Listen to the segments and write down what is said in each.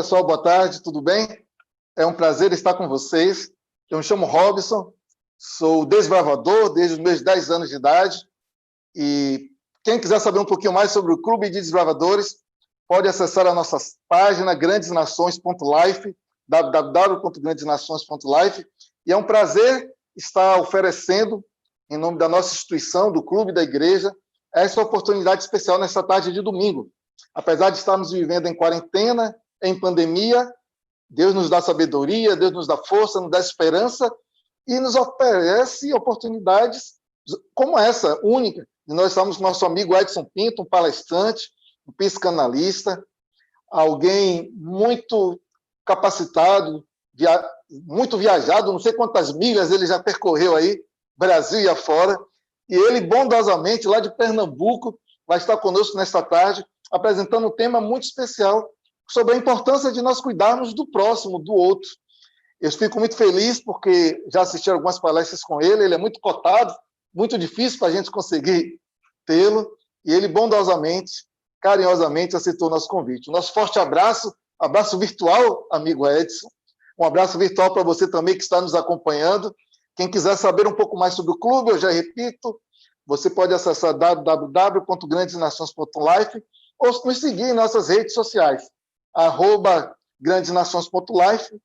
Pessoal, boa tarde, tudo bem? É um prazer estar com vocês. Eu me chamo Robson, sou desbravador desde os meus 10 anos de idade e quem quiser saber um pouquinho mais sobre o Clube de Desbravadores pode acessar a nossa página grandesnações.life, www.grandesnações.life, e é um prazer estar oferecendo, em nome da nossa instituição, do Clube da Igreja, essa oportunidade especial nessa tarde de domingo. Apesar de estarmos vivendo em quarentena, em pandemia, Deus nos dá sabedoria, Deus nos dá força, nos dá esperança e nos oferece oportunidades como essa, única. E nós estamos com nosso amigo Edson Pinto, um palestrante, um psicanalista, alguém muito capacitado, muito viajado, não sei quantas milhas ele já percorreu aí, Brasil e afora, e ele bondosamente, lá de Pernambuco, vai estar conosco nesta tarde, apresentando um tema muito especial sobre a importância de nós cuidarmos do próximo, do outro. Eu fico muito feliz porque já assisti algumas palestras com ele, ele é muito cotado, muito difícil para a gente conseguir tê-lo, e ele bondosamente, carinhosamente aceitou o nosso convite. O nosso forte abraço, abraço virtual, amigo Edson, um abraço virtual para você também que está nos acompanhando. Quem quiser saber um pouco mais sobre o clube, eu já repito, você pode acessar www.grandesnações.life ou nos seguir em nossas redes sociais, @grandesnações.life,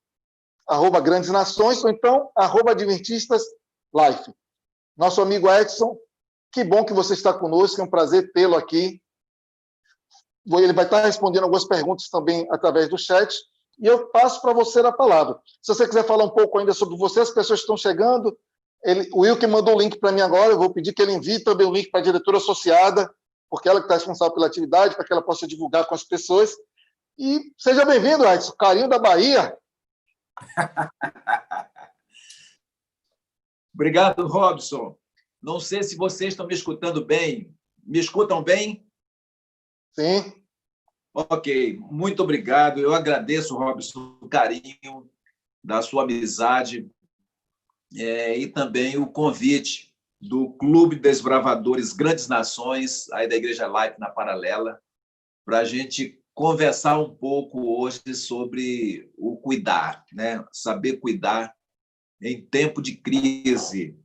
@grandesnações, ou então @adventistaslife. Nosso amigo Edson, que bom que você está conosco, é um prazer tê-lo aqui. Ele vai estar respondendo algumas perguntas também através do chat, e eu passo para você a palavra. Se você quiser falar um pouco ainda sobre você, as pessoas estão chegando, o Will que mandou o link para mim agora, eu vou pedir que ele envie também o link para a diretora associada, porque ela que está responsável pela atividade, para que ela possa divulgar com as pessoas. E seja bem-vindo, Edson, carinho da Bahia. Obrigado, Robson. Não sei se vocês estão me escutando bem. Me escutam bem? Sim. Ok, muito obrigado. Eu agradeço, Robson, o carinho da sua amizade e também o convite do Clube Desbravadores Grandes Nações, aí da Igreja Life na Paralela, para a gente conversar um pouco hoje sobre o cuidar, né? Saber cuidar em tempo de crise.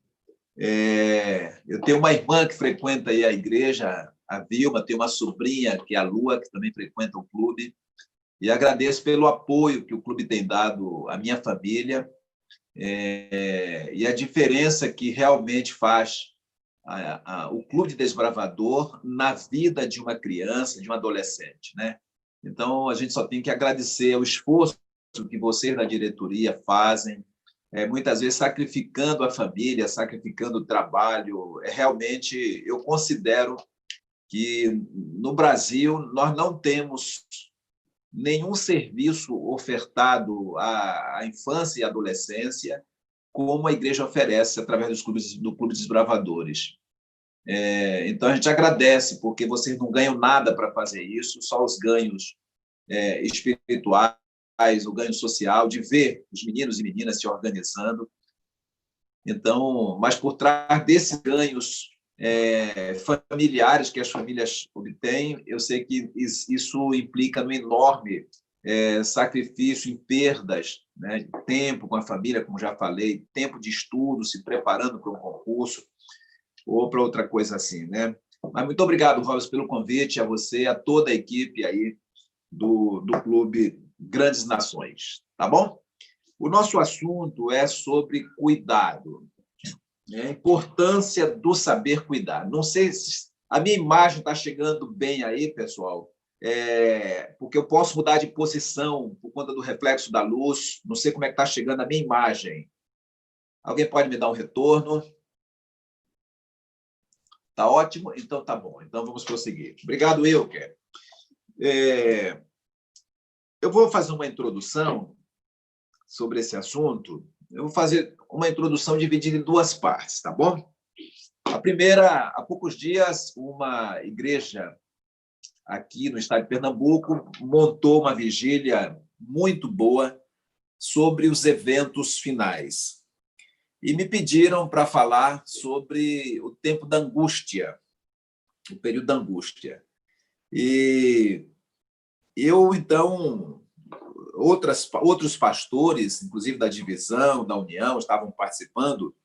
Eu tenho uma irmã que frequenta aí a igreja, a Vilma, tenho uma sobrinha, que é a Lua, que também frequenta o clube, e agradeço pelo apoio que o clube tem dado à minha família e a diferença que realmente faz o Clube de Desbravador na vida de uma criança, de um adolescente, né? Então, a gente só tem que agradecer o esforço que vocês da diretoria fazem, muitas vezes sacrificando a família, sacrificando o trabalho. Realmente, eu considero que no Brasil nós não temos nenhum serviço ofertado à infância e adolescência como a igreja oferece através do Clube de Desbravadores. Então, a gente agradece, porque vocês não ganham nada para fazer isso, só os ganhos espirituais, o ganho social, de ver os meninos e meninas se organizando. Então, mas por trás desses ganhos familiares que as famílias obtêm, eu sei que isso implica no enorme sacrifício em perdas, né? Tempo com a família, como já falei, tempo de estudo, se preparando para um concurso ou para outra coisa assim, né? Mas muito obrigado, Robson, pelo convite, a você, a toda a equipe aí do Clube Grandes Nações, tá bom? O nosso assunto é sobre cuidado, né? A importância do saber cuidar. Não sei se a minha imagem está chegando bem aí, pessoal, porque eu posso mudar de posição por conta do reflexo da luz. Não sei como é que está chegando a minha imagem. Alguém pode me dar um retorno? Está ótimo? Então tá bom. Então vamos prosseguir. Obrigado, Wilker. Eu vou fazer uma introdução sobre esse assunto. Eu vou fazer uma introdução dividida em duas partes, tá bom? A primeira, há poucos dias, uma igreja aqui no estado de Pernambuco montou uma vigília muito boa sobre os eventos finais. E me pediram para falar sobre o tempo da angústia, o período da angústia. E eu, então, outros pastores, inclusive da divisão, da União, estavam participando.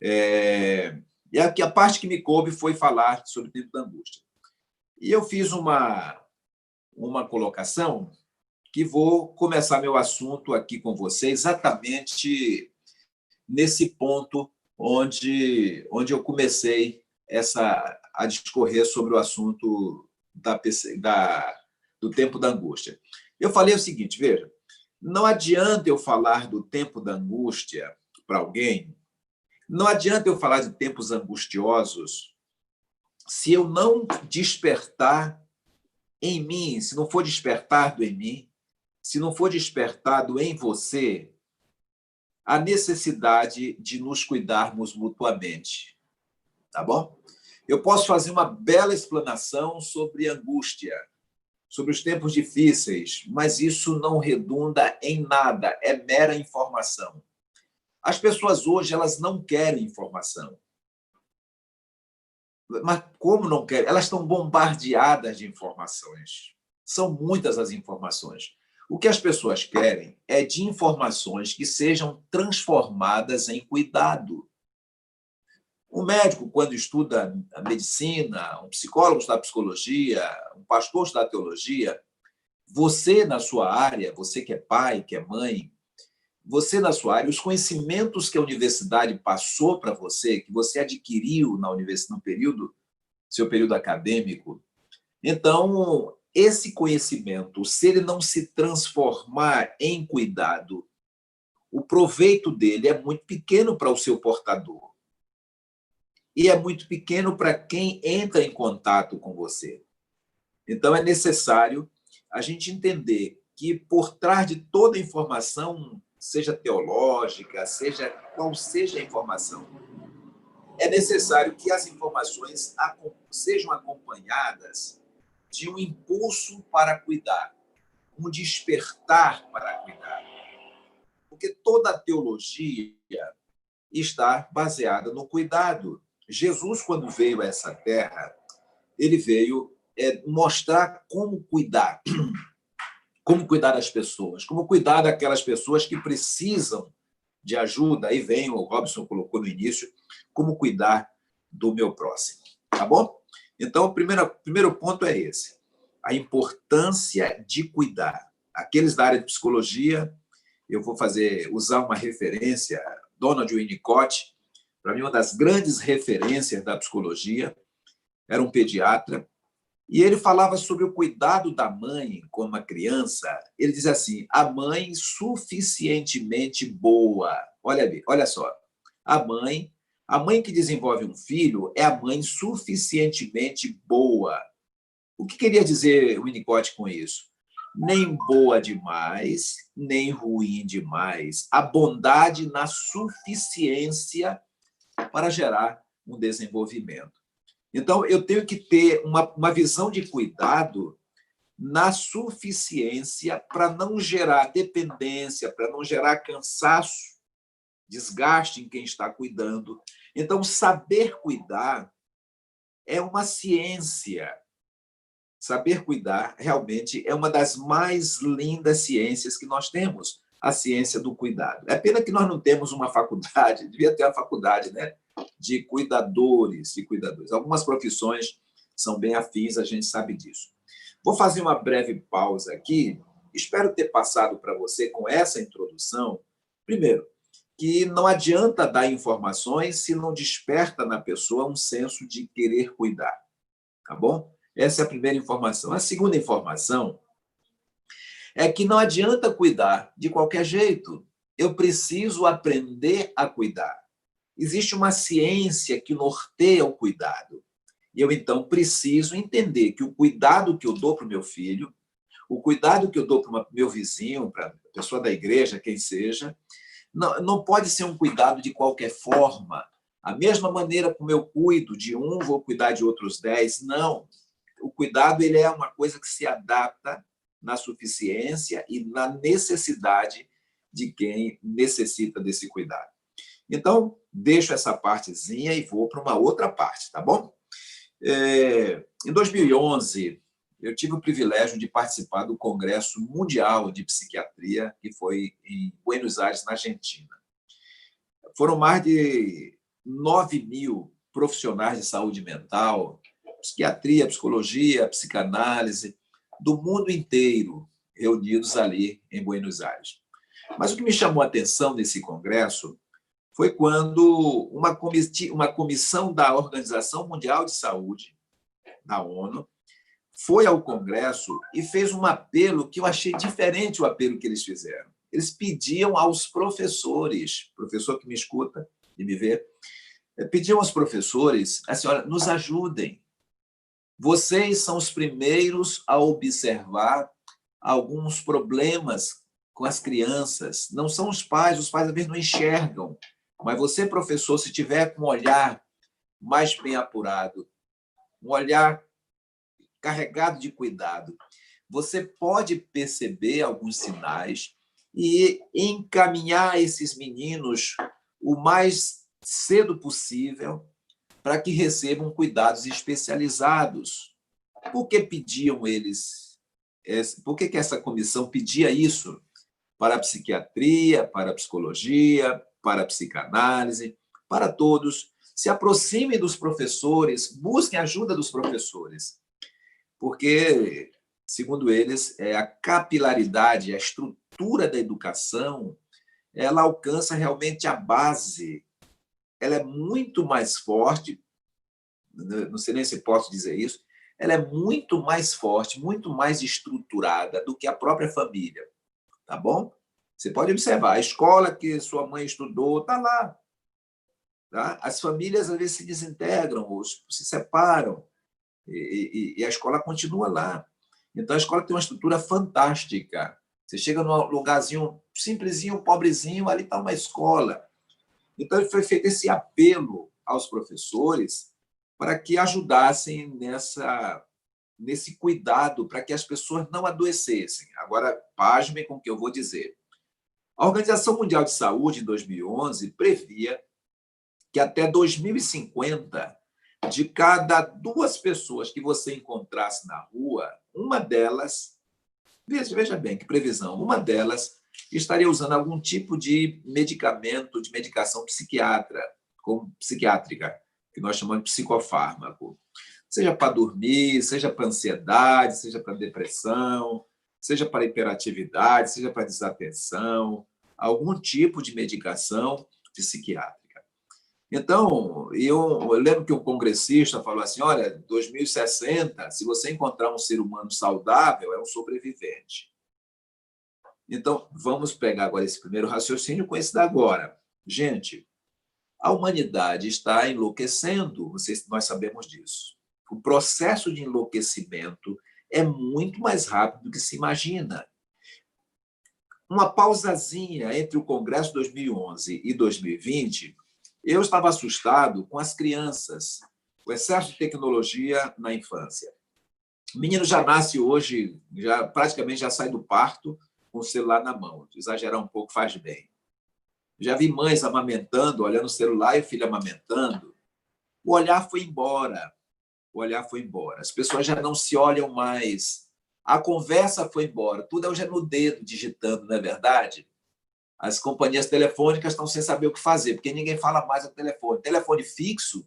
E aqui a parte que me coube foi falar sobre o tempo da angústia. E eu fiz uma colocação que vou começar meu assunto aqui com você exatamente nesse ponto onde eu comecei a discorrer sobre o assunto do tempo da angústia. Eu falei o seguinte, veja, não adianta eu falar do tempo da angústia para alguém, não adianta eu falar de tempos angustiosos se eu não despertar em mim, se não for despertado em mim, se não for despertado em você, a necessidade de nos cuidarmos mutuamente. Tá bom? Eu posso fazer uma bela explanação sobre angústia, sobre os tempos difíceis, mas isso não redunda em nada, é mera informação. As pessoas hoje, elas não querem informação. Mas como não querem? Elas estão bombardeadas de informações. São muitas as informações. O que as pessoas querem é de informações que sejam transformadas em cuidado. Um médico, quando estuda a medicina, um psicólogo estuda a psicologia, um pastor estuda a teologia, você, na sua área, você que é pai, que é mãe, você, na sua área, os conhecimentos que a universidade passou para você, que você adquiriu na universidade, seu período acadêmico, então, esse conhecimento, se ele não se transformar em cuidado, o proveito dele é muito pequeno para o seu portador. E é muito pequeno para quem entra em contato com você. Então, é necessário a gente entender que, por trás de toda informação, seja teológica, seja qual seja a informação, é necessário que as informações sejam acompanhadas de um impulso para cuidar, um despertar para cuidar. Porque toda a teologia está baseada no cuidado. Jesus, quando veio a essa terra, ele veio mostrar como cuidar das pessoas, como cuidar daquelas pessoas que precisam de ajuda. Aí vem, o Robson colocou no início, como cuidar do meu próximo. Tá bom? Então, o primeiro ponto é esse. A importância de cuidar. Aqueles da área de psicologia, eu vou usar uma referência, Donald Winnicott, para mim, uma das grandes referências da psicologia, era um pediatra, e ele falava sobre o cuidado da mãe com uma criança. Ele diz assim, a mãe suficientemente boa. Olha só, a mãe que desenvolve um filho é a mãe suficientemente boa. O que queria dizer o Winnicott com isso? Nem boa demais, nem ruim demais. A bondade na suficiência para gerar um desenvolvimento. Então, eu tenho que ter uma visão de cuidado na suficiência para não gerar dependência, para não gerar cansaço, desgaste em quem está cuidando. Então, saber cuidar é uma ciência. Saber cuidar realmente é uma das mais lindas ciências que nós temos, a ciência do cuidado. É pena que nós não temos uma faculdade, devia ter uma faculdade, né, de cuidadores. Algumas profissões são bem afins, a gente sabe disso. Vou fazer uma breve pausa aqui. Espero ter passado para você com essa introdução, primeiro, que não adianta dar informações se não desperta na pessoa um senso de querer cuidar. Tá bom? Essa é a primeira informação. A segunda informação é que não adianta cuidar de qualquer jeito. Eu preciso aprender a cuidar. Existe uma ciência que norteia o cuidado. E eu, então, preciso entender que o cuidado que eu dou para o meu filho, o cuidado que eu dou para o meu vizinho, para a pessoa da igreja, quem seja, não pode ser um cuidado de qualquer forma. A mesma maneira como eu cuido de um, vou cuidar de outros 10. Não. O cuidado ele é uma coisa que se adapta na suficiência e na necessidade de quem necessita desse cuidado. Então, deixo essa partezinha e vou para uma outra parte, tá bom? Em 2011, eu tive o privilégio de participar do Congresso Mundial de Psiquiatria, que foi em Buenos Aires, na Argentina. Foram mais de 9.000 profissionais de saúde mental, psiquiatria, psicologia, psicanálise, do mundo inteiro, reunidos ali em Buenos Aires. Mas o que me chamou a atenção nesse congresso foi quando uma comissão da Organização Mundial de Saúde, da ONU, foi ao congresso e fez um apelo que eu achei diferente o apelo que eles fizeram. Eles pediam aos professores, professor que me escuta e me vê, pediam aos professores, assim, olha, nos ajudem. Vocês são os primeiros a observar alguns problemas com as crianças. Não são os pais às vezes não enxergam. Mas você, professor, se tiver com um olhar mais bem apurado, um olhar carregado de cuidado, você pode perceber alguns sinais e encaminhar esses meninos o mais cedo possível para que recebam cuidados especializados. Por que pediam eles? Por que essa comissão pedia isso para a psiquiatria, para a psicologia, para a psicanálise, para todos? Se aproximem dos professores, busquem a ajuda dos professores, porque, segundo eles, a capilaridade, a estrutura da educação, ela alcança realmente a base. Ela é muito mais forte, não sei nem se posso dizer isso, ela é muito mais forte, muito mais estruturada do que a própria família, tá bom? Você pode observar, a escola que sua mãe estudou está lá. Tá? As famílias, às vezes, se desintegram, ou se separam, e a escola continua lá. Então, a escola tem uma estrutura fantástica. Você chega num lugarzinho simplesinho, pobrezinho, ali está uma escola. Então, foi feito esse apelo aos professores para que ajudassem nesse cuidado, para que as pessoas não adoecessem. Agora, pasmem com o que eu vou dizer. A Organização Mundial de Saúde, em 2011, previa que até 2050, de cada 2 pessoas que você encontrasse na rua, uma delas, veja bem que previsão, uma delas estaria usando algum tipo de medicamento, de medicação psiquiátrica, que nós chamamos de psicofármaco. Seja para dormir, seja para ansiedade, seja para depressão, seja para hiperatividade, seja para desatenção, algum tipo de medicação psiquiátrica. Então, eu lembro que um congressista falou assim, olha, 2060, se você encontrar um ser humano saudável, é um sobrevivente. Então, vamos pegar agora esse primeiro raciocínio com esse da agora. Gente, a humanidade está enlouquecendo, nós sabemos disso. O processo de enlouquecimento é muito mais rápido do que se imagina. Uma pausazinha entre o Congresso 2011 e 2020, eu estava assustado com as crianças, o excesso de tecnologia na infância. O menino já nasce hoje, praticamente já sai do parto com o celular na mão. Exagerar um pouco faz bem. Já vi mães amamentando, olhando o celular e o filho amamentando. O olhar foi embora. O olhar foi embora. As pessoas já não se olham mais. A conversa foi embora. Tudo é hoje no dedo, digitando, não é verdade? As companhias telefônicas estão sem saber o que fazer, porque ninguém fala mais ao telefone. Telefone fixo,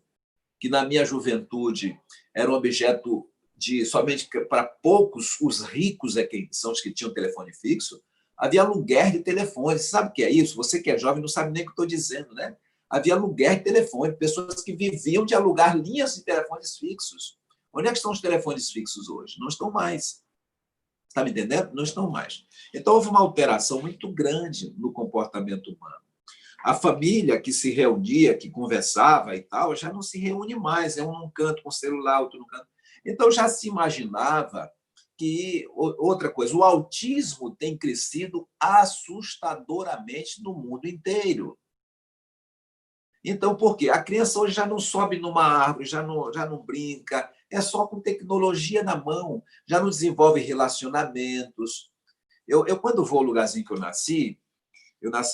que na minha juventude era um objeto somente para poucos, os ricos são os que tinham telefone fixo, havia aluguer de telefone. Você sabe o que é isso? Você que é jovem não sabe nem o que estou dizendo, né? Havia aluguer de telefone, pessoas que viviam de alugar linhas de telefones fixos. Onde é que estão os telefones fixos hoje? Não estão mais. Está me entendendo? Não estão mais. Então, houve uma alteração muito grande no comportamento humano. A família que se reunia, que conversava e tal, já não se reúne mais. É um num canto com o celular, outro no canto. Então, já se imaginava que, outra coisa, o autismo tem crescido assustadoramente no mundo inteiro. Então, por quê? A criança hoje já não sobe numa árvore, já não brinca, é só com tecnologia na mão, já não desenvolve relacionamentos. Eu quando vou ao lugarzinho que eu nasci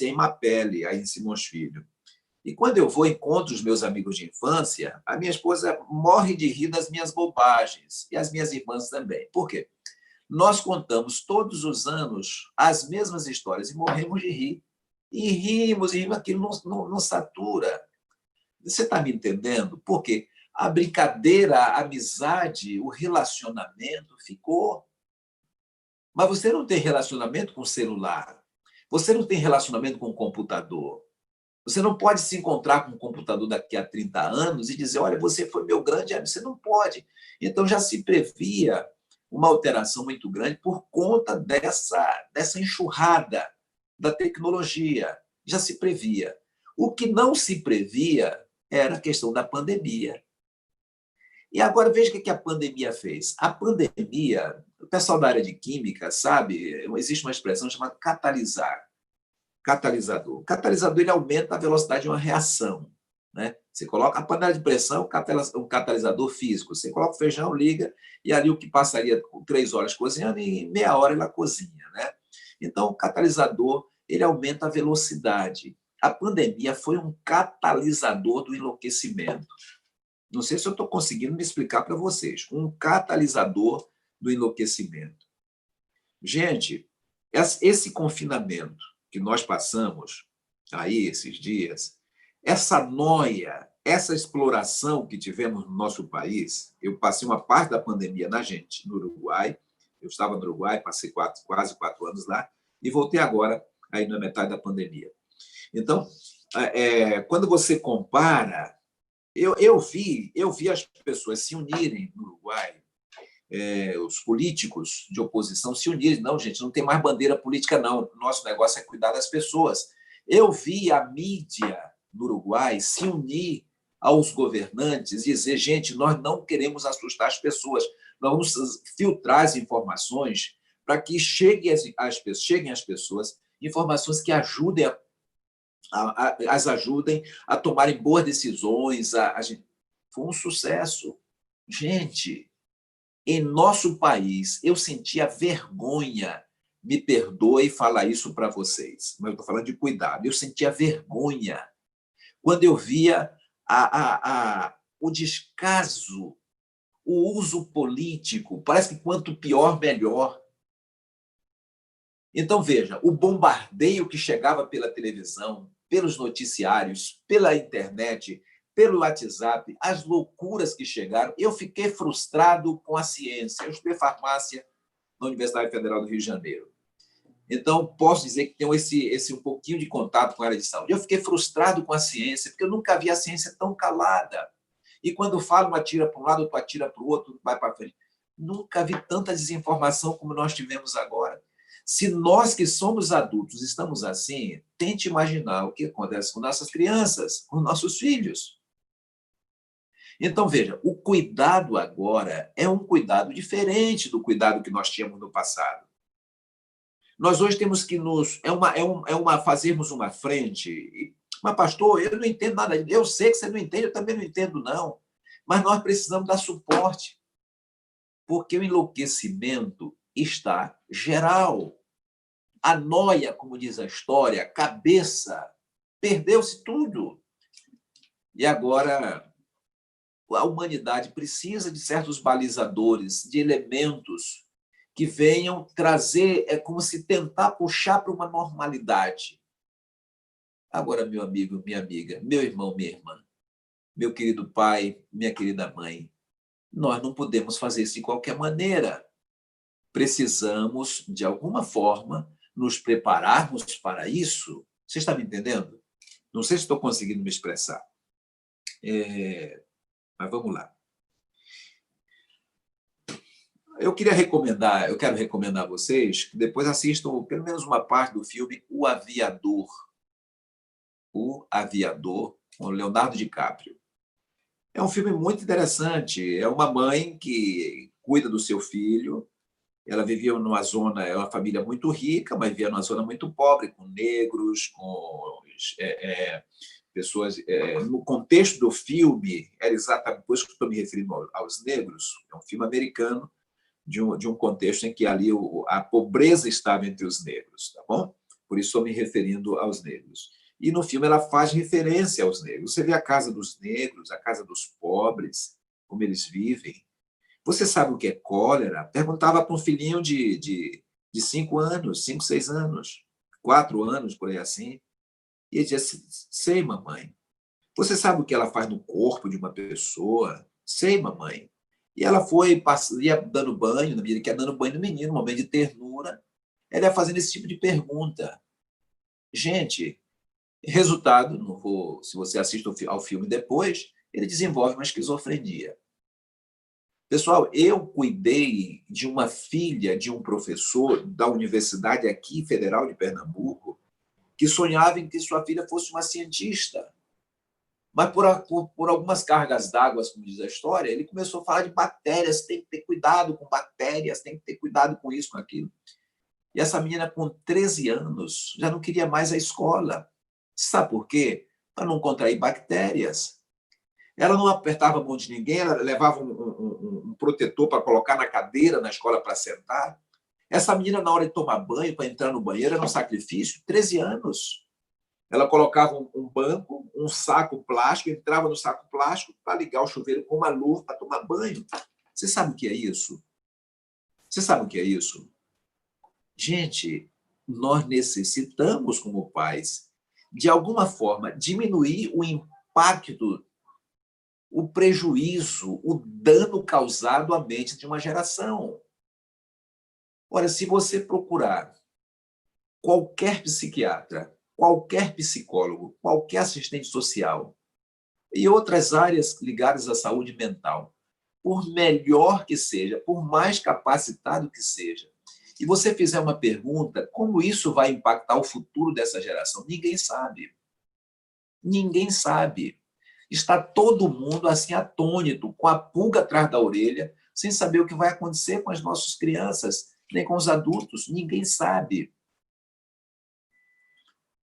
em Mapele, aí em Simões Filho. E quando eu vou encontro os meus amigos de infância, a minha esposa morre de rir das minhas bobagens, e as minhas irmãs também. Por quê? Nós contamos todos os anos as mesmas histórias e morremos de rir. E rimos, aquilo não satura. Você está me entendendo? Porque a brincadeira, a amizade, o relacionamento ficou. Mas você não tem relacionamento com o celular. Você não tem relacionamento com o computador. Você não pode se encontrar com um computador daqui a 30 anos e dizer, olha, você foi meu grande amigo. Você não pode. Então, já se previa uma alteração muito grande por conta dessa enxurrada da tecnologia. Já se previa. O que não se previa era a questão da pandemia. E agora veja o que a pandemia fez. A pandemia, o pessoal da área de química sabe, existe uma expressão chamada catalisar. Catalisador. O catalisador ele aumenta a velocidade de uma reação. Né? Você coloca a panela de pressão, um catalisador físico. Você coloca o feijão, liga, e ali o que passaria 3 horas cozinhando, em meia hora ela cozinha. Né? Então, o catalisador ele aumenta a velocidade. A pandemia foi um catalisador do enlouquecimento. Não sei se eu estou conseguindo me explicar para vocês. Um catalisador do enlouquecimento. Gente, esse confinamento que nós passamos aí esses dias, essa noia, essa exploração que tivemos no nosso país, eu passei uma parte da pandemia na gente, no Uruguai, eu estava no Uruguai, passei quase 4 anos lá, e voltei agora, aí na metade da pandemia. Então, quando você compara, eu vi as pessoas se unirem no Uruguai, os políticos de oposição se unirem. Não, gente, não tem mais bandeira política, não. Nosso negócio é cuidar das pessoas. Eu vi a mídia no Uruguai se unir aos governantes e dizer, gente, nós não queremos assustar as pessoas, nós vamos filtrar as informações para que cheguem às pessoas informações que ajudem as ajudem a tomarem boas decisões. Foi um sucesso. Gente, em nosso país, eu sentia vergonha, me perdoe falar isso para vocês, mas eu estou falando de cuidado, eu sentia vergonha quando eu via o descaso, o uso político, parece que quanto pior, melhor. Então, veja, o bombardeio que chegava pela televisão, pelos noticiários, pela internet, pelo WhatsApp, as loucuras que chegaram, eu fiquei frustrado com a ciência. Eu estudei farmácia na Universidade Federal do Rio de Janeiro. Então, posso dizer que tenho esse um pouquinho de contato com a área de saúde. Eu fiquei frustrado com a ciência, porque eu nunca vi a ciência tão calada. E quando falo, um atira para um lado, outro atira para o outro, vai para frente. Nunca vi tanta desinformação como nós tivemos agora. Se nós que somos adultos estamos assim, tente imaginar o que acontece com nossas crianças, com nossos filhos. Então, veja, o cuidado agora é um cuidado diferente do cuidado que nós tínhamos no passado. Nós hoje temos que fazermos uma frente. Mas, pastor, eu não entendo nada. Eu sei que você não entende, eu também não entendo, não. Mas nós precisamos dar suporte. Porque o enlouquecimento está geral. A noia, como diz a história, a cabeça, perdeu-se tudo. E agora a humanidade precisa de certos balizadores, de elementos que venham trazer, é como se tentar puxar para uma normalidade. Agora, meu amigo, minha amiga, meu irmão, minha irmã, meu querido pai, minha querida mãe, nós não podemos fazer isso de qualquer maneira. Precisamos, de alguma forma, nos prepararmos para isso. Você está me entendendo? Não sei se estou conseguindo me expressar. Mas vamos lá. Eu quero recomendar a vocês que depois assistam pelo menos uma parte do filme O Aviador. O Aviador, com Leonardo DiCaprio. É um filme muito interessante. É uma mãe que cuida do seu filho. Ela vivia numa zona, é uma família muito rica, mas vivia numa zona muito pobre, com negros, com pessoas. No contexto do filme, era exatamente por isso que estou me referindo aos negros. É um filme americano de um contexto em que ali a pobreza estava entre os negros, tá bom? Por isso estou me referindo aos negros. E no filme ela faz referência aos negros. Você vê a casa dos negros, a casa dos pobres, como eles vivem. Você sabe o que é cólera? Perguntava para um filhinho de 5 anos, 5, 6 anos, 4 anos, por aí assim. E ele dizia assim, sei, mamãe. Você sabe o que ela faz no corpo de uma pessoa? Sei, mamãe. E ela ia dando banho, na medida que ia dando banho no menino, um momento de ternura, ela ia fazendo esse tipo de pergunta. Gente, resultado, não vou, se você assiste ao filme depois, ele desenvolve uma esquizofrenia. Pessoal, eu cuidei de uma filha de um professor da Universidade aqui, Federal de Pernambuco, que sonhava em que sua filha fosse uma cientista. Mas por algumas cargas d'água, como diz a história, ele começou a falar de bactérias, tem que ter cuidado com bactérias, tem que ter cuidado com isso, com aquilo. E essa menina, com 13 anos, já não queria mais a escola. Sabe por quê? Para não contrair bactérias. Ela não apertava a mão de ninguém, ela levava um protetor para colocar na cadeira, na escola, para sentar. Essa menina, na hora de tomar banho, para entrar no banheiro, era um sacrifício. 13 anos. Ela colocava um banco, um saco plástico, entrava no saco plástico para ligar o chuveiro com uma luva para tomar banho. Você sabe o que é isso? Você sabe o que é isso? Gente, nós necessitamos, como pais, de alguma forma, diminuir o impacto, o prejuízo, o dano causado à mente de uma geração. Ora, se você procurar qualquer psiquiatra, qualquer psicólogo, qualquer assistente social e outras áreas ligadas à saúde mental, por melhor que seja, por mais capacitado que seja, e você fizer uma pergunta, como isso vai impactar o futuro dessa geração? Ninguém sabe. Ninguém sabe. Está todo mundo assim atônito, com a pulga atrás da orelha, sem saber o que vai acontecer com as nossas crianças, nem com os adultos. Ninguém sabe.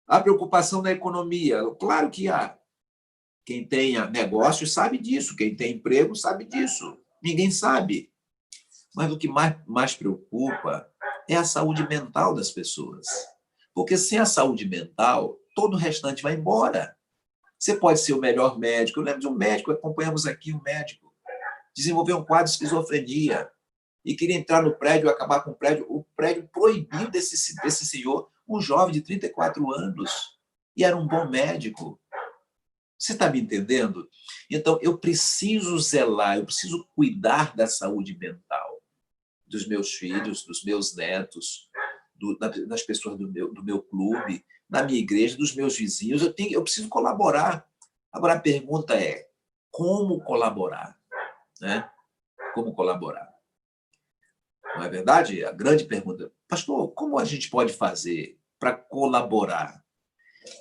A preocupação da economia, claro que há. Quem tenha negócios sabe disso, quem tem emprego sabe disso. Ninguém sabe. Mas o que mais preocupa é a saúde mental das pessoas. Porque sem a saúde mental, todo o restante vai embora. Você pode ser o melhor médico. Eu lembro de um médico, acompanhamos aqui um médico, desenvolveu um quadro de esquizofrenia e queria entrar no prédio, acabar com o prédio. O prédio proibiu desse senhor, um jovem de 34 anos, e era um bom médico. Você está me entendendo? Então, eu preciso zelar, eu preciso cuidar da saúde mental dos meus filhos, dos meus netos, das pessoas do meu clube, da minha igreja, dos meus vizinhos. Eu preciso colaborar. Agora, a pergunta é, como colaborar? Né? Como colaborar? Não é verdade? A grande pergunta. Pastor, como a gente pode fazer para colaborar?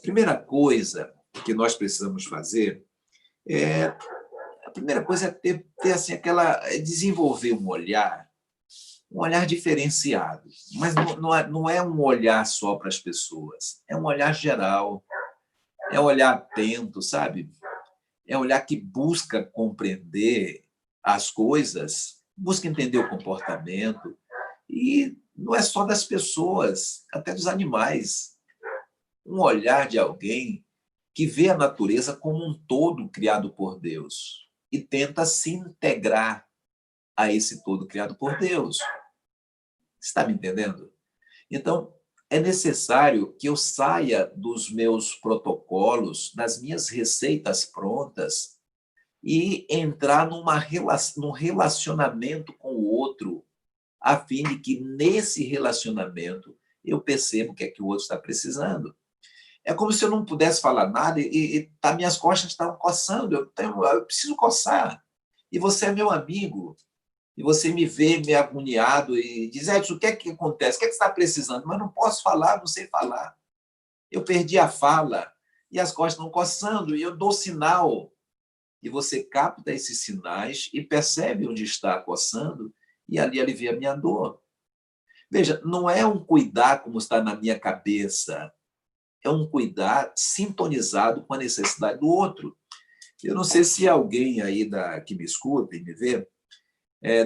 Primeira coisa que nós precisamos fazer a primeira coisa é ter assim, desenvolver um olhar diferenciado. Mas não é um olhar só para as pessoas, é um olhar geral, é um olhar atento, sabe? É um olhar que busca compreender as coisas, busca entender o comportamento, e não é só das pessoas, até dos animais. Um olhar de alguém que vê a natureza como um todo criado por Deus e tenta se integrar a esse todo criado por Deus. Você está me entendendo? Então, é necessário que eu saia dos meus protocolos, das minhas receitas prontas e entrar num relacionamento com o outro, a fim de que, nesse relacionamento, eu perceba o que é que o outro está precisando. É como se eu não pudesse falar nada e minhas costas estavam coçando. Eu preciso coçar. E você é meu amigo. E você me vê meio agoniado e diz, Edson, o que é que acontece? O que é que você está precisando? Mas não posso falar, não sei falar. Eu perdi a fala e as costas estão coçando e eu dou sinal. E você capta esses sinais e percebe onde está coçando e ali alivia a minha dor. Veja, não é um cuidar como está na minha cabeça, é um cuidar sintonizado com a necessidade do outro. Eu não sei se alguém aí que me escuta e me vê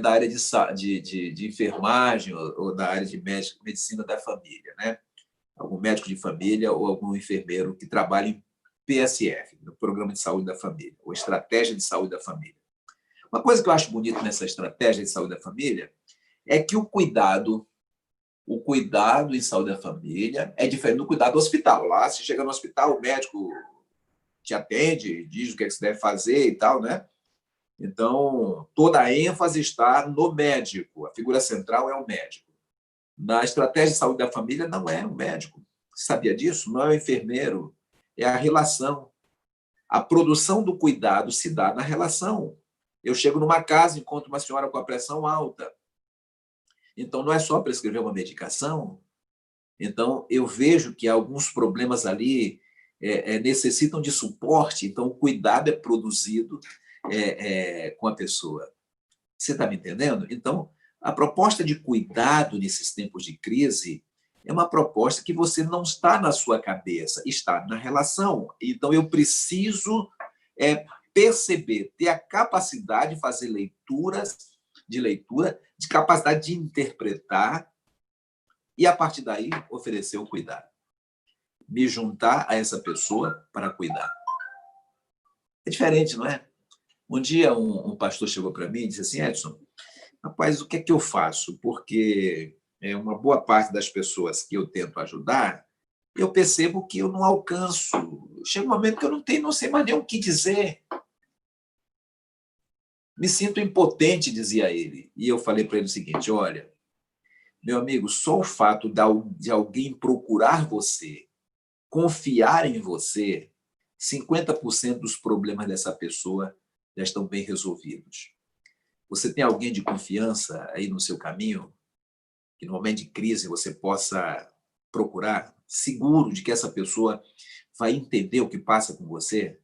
da área de enfermagem ou da área de medicina da família, né? algum médico de família ou algum enfermeiro que trabalha em PSF, no Programa de Saúde da Família, ou Estratégia de Saúde da Família. Uma coisa que eu acho bonito nessa estratégia de saúde da família é que o cuidado em saúde da família é diferente do cuidado do hospital. Lá, se chega no hospital, o médico te atende, diz o que você deve fazer e tal, né? Então, toda a ênfase está no médico, a figura central é o médico. Na estratégia de saúde da família, não é o médico. Você sabia disso? Não é o enfermeiro, é a relação. A produção do cuidado se dá na relação. Eu chego numa casa, encontro uma senhora com a pressão alta. Então, não é só prescrever uma medicação. Então, eu vejo que alguns problemas ali necessitam de suporte, então o cuidado é produzido com a pessoa. Você está me entendendo? Então, a proposta de cuidado nesses tempos de crise é uma proposta que você não está na sua cabeça, está na relação. Então, eu preciso perceber, ter a capacidade de fazer leitura, de capacidade de interpretar e, a partir daí, oferecer o cuidado. Me juntar a essa pessoa para cuidar. É diferente, não é? Um dia, um pastor chegou para mim e disse assim: Edson, rapaz, o que é que eu faço? Porque uma boa parte das pessoas que eu tento ajudar, eu percebo que eu não alcanço. Chega um momento que eu não sei mais nem o que dizer. Me sinto impotente, dizia ele. E eu falei para ele o seguinte: olha, meu amigo, só o fato de alguém procurar você, confiar em você, 50% dos problemas dessa pessoa já estão bem resolvidos. Você tem alguém de confiança aí no seu caminho, que no momento de crise você possa procurar, seguro de que essa pessoa vai entender o que passa com você?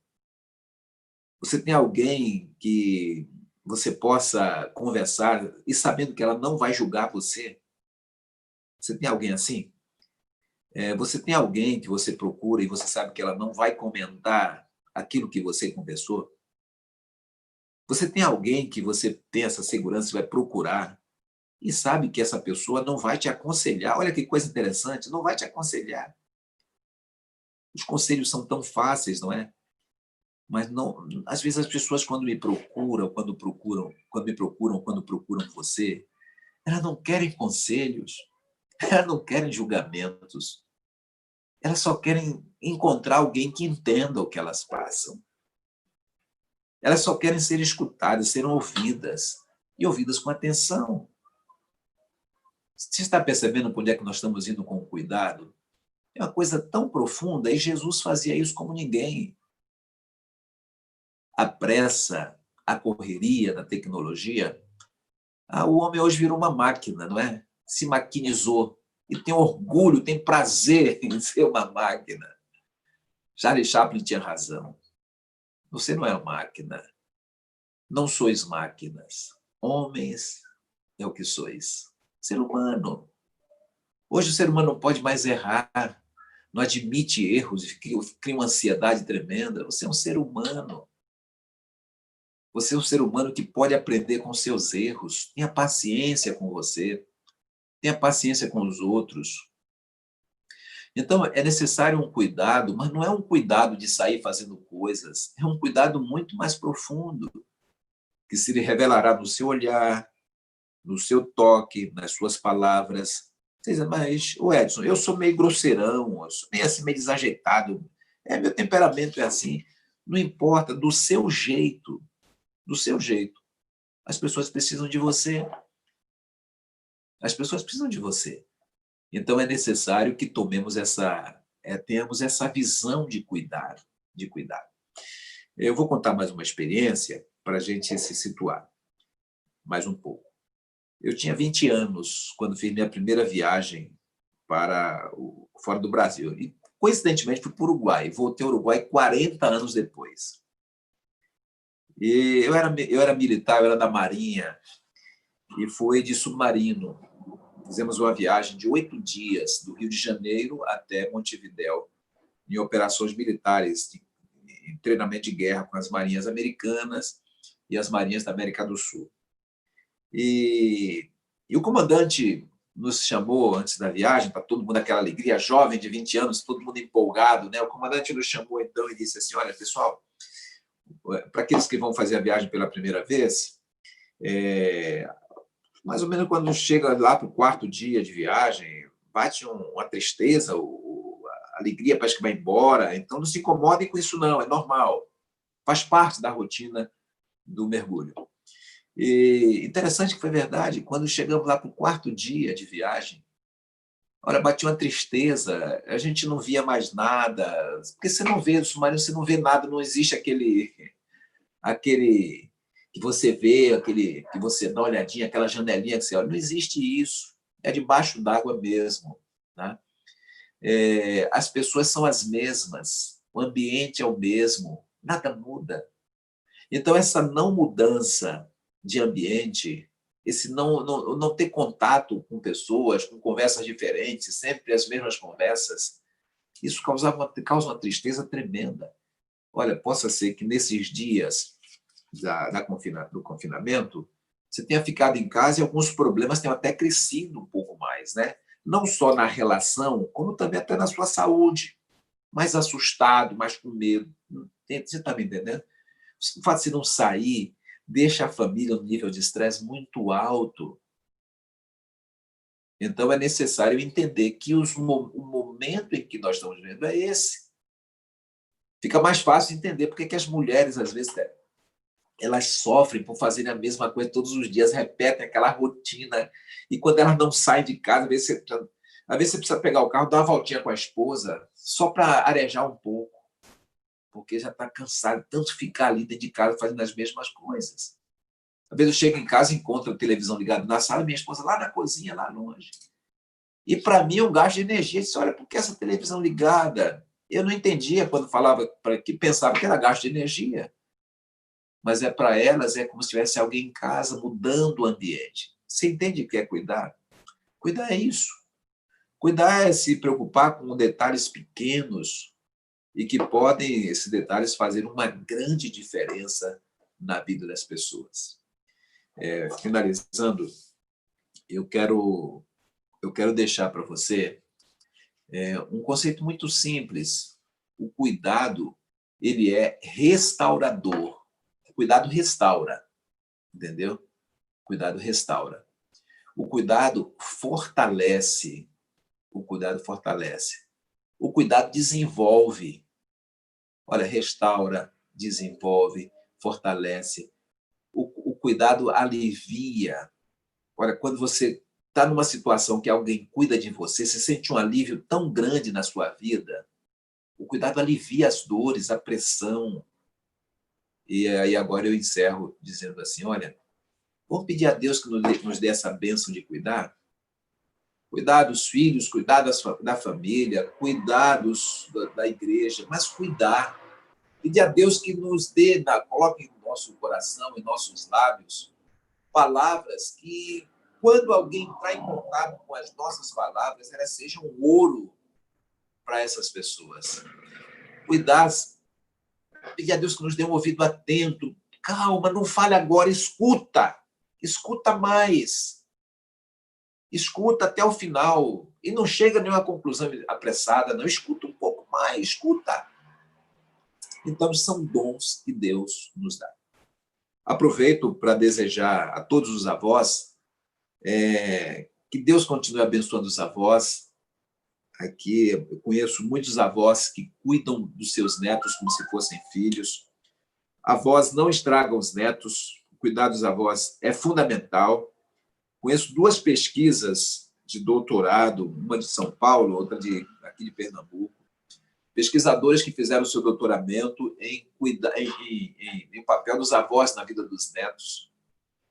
Você tem alguém que você possa conversar e sabendo que ela não vai julgar você? Você tem alguém assim? Você tem alguém que você procura e você sabe que ela não vai comentar aquilo que você conversou? Você tem alguém que você tem essa segurança e vai procurar e sabe que essa pessoa não vai te aconselhar? Olha que coisa interessante, não vai te aconselhar. Os conselhos são tão fáceis, não é? Mas não, às vezes as pessoas quando me procuram, quando procuram você, elas não querem conselhos, elas não querem julgamentos. Elas só querem encontrar alguém que entenda o que elas passam. Elas só querem ser escutadas, ser ouvidas, e ouvidas com atenção. Você está percebendo por onde é que nós estamos indo com cuidado? É uma coisa tão profunda, e Jesus fazia isso como ninguém. A pressa, a correria da tecnologia, o homem hoje virou uma máquina, não é? Se maquinizou, e tem orgulho, tem prazer em ser uma máquina. Charlie Chaplin tinha razão. Você não é uma máquina. Não sois máquinas. Homens é o que sois. Ser humano. Hoje o ser humano não pode mais errar, não admite erros, cria uma ansiedade tremenda. Você é um ser humano. Você é um ser humano que pode aprender com seus erros. Tenha paciência com você. Tenha paciência com os outros. Então, é necessário um cuidado, mas não é um cuidado de sair fazendo coisas. É um cuidado muito mais profundo, que se revelará no seu olhar, no seu toque, nas suas palavras. Você diz, mas, o Edson, eu sou meio grosseirão, eu sou meio assim, meio desajeitado. Meu temperamento é assim. Não importa, do seu jeito. Do seu jeito. As pessoas precisam de você. As pessoas precisam de você. Então, é necessário que tenhamos essa visão de cuidar, de cuidar. Eu vou contar mais uma experiência para a gente se situar mais um pouco. Eu tinha 20 anos quando fiz minha primeira viagem fora do Brasil. E, coincidentemente, fui para o Uruguai. Voltei ao Uruguai 40 anos depois. E eu era militar, eu era da Marinha, e foi de submarino. Fizemos uma viagem de 8 dias, do Rio de Janeiro até Montevidéu, em operações militares, em treinamento de guerra com as marinhas americanas e as marinhas da América do Sul. E o comandante nos chamou antes da viagem, para todo mundo aquela alegria, jovem de 20 anos, todo mundo empolgado, né? O comandante nos chamou então e disse assim: olha, pessoal, para aqueles que vão fazer a viagem pela primeira vez, mais ou menos quando chega lá para o 4º dia de viagem, bate uma tristeza, a alegria parece que vai embora, então não se incomodem com isso não, é normal, faz parte da rotina do mergulho. E interessante que foi verdade, quando chegamos lá para o 4º dia de viagem, olha, batia uma tristeza, a gente não via mais nada, porque você não vê no submarino, você não vê nada, não existe aquele que você vê, aquele que você dá uma olhadinha, aquela janelinha que você olha, não existe isso, é debaixo d'água mesmo. Né? As pessoas são as mesmas, o ambiente é o mesmo, nada muda. Então, essa não mudança de ambiente, esse não ter contato com pessoas, com conversas diferentes, sempre as mesmas conversas, isso causa uma tristeza tremenda. Olha, possa ser que nesses dias do confinamento, você tenha ficado em casa e alguns problemas tenham até crescido um pouco mais, né? Não só na relação, como também até na sua saúde. Mais assustado, mais com medo. Você está me entendendo? O fato de você não sair deixa a família no nível de estresse muito alto. Então, é necessário entender que o momento em que nós estamos vivendo é esse. Fica mais fácil entender porque que as mulheres, às vezes, elas sofrem por fazerem a mesma coisa todos os dias, repetem aquela rotina, e quando elas não saem de casa, às vezes você precisa pegar o carro, dar uma voltinha com a esposa, só para arejar um pouco, porque já está cansado de tanto ficar ali dentro de casa fazendo as mesmas coisas. Às vezes eu chego em casa e encontro a televisão ligada na sala, minha esposa lá na cozinha, lá longe. E para mim é um gasto de energia. Eu disse, olha, por que essa televisão ligada? Eu não entendia quando falava, que pensava que era gasto de energia. Mas para elas é como se tivesse alguém em casa mudando o ambiente. Você entende o que é cuidar? Cuidar é isso. Cuidar é se preocupar com detalhes pequenos e que podem, esses detalhes, fazer uma grande diferença na vida das pessoas. Finalizando, eu quero deixar para você um conceito muito simples. O cuidado, ele é restaurador. O cuidado restaura, entendeu? O cuidado restaura. O cuidado fortalece. O cuidado fortalece. O cuidado desenvolve. Olha, restaura, desenvolve, fortalece. O cuidado alivia. Olha, quando você está numa situação que alguém cuida de você, você sente um alívio tão grande na sua vida. O cuidado alivia as dores, a pressão. E aí agora eu encerro dizendo assim, olha, vamos pedir a Deus que nos dê essa bênção de cuidar? Cuidar dos filhos, cuidar da família, cuidar da igreja, mas cuidar. Pedir a Deus que nos dê, coloque no nosso coração, em nossos lábios, palavras que, quando alguém entrar em contato com as nossas palavras, elas sejam ouro para essas pessoas. Cuidar, pedir a Deus que nos dê um ouvido atento. Calma, não fale agora, escuta. Escuta mais. Escuta até o final. E não chega a nenhuma conclusão apressada, não. Escuta um pouco mais, escuta. Então, são dons que Deus nos dá. Aproveito para desejar a todos os avós que Deus continue abençoando os avós. Aqui eu conheço muitos avós que cuidam dos seus netos como se fossem filhos. Avós não estragam os netos. Cuidar dos avós é fundamental. Conheço 2 pesquisas de doutorado, uma de São Paulo, outra aqui de Pernambuco, pesquisadores que fizeram seu doutoramento em papel dos avós na vida dos netos.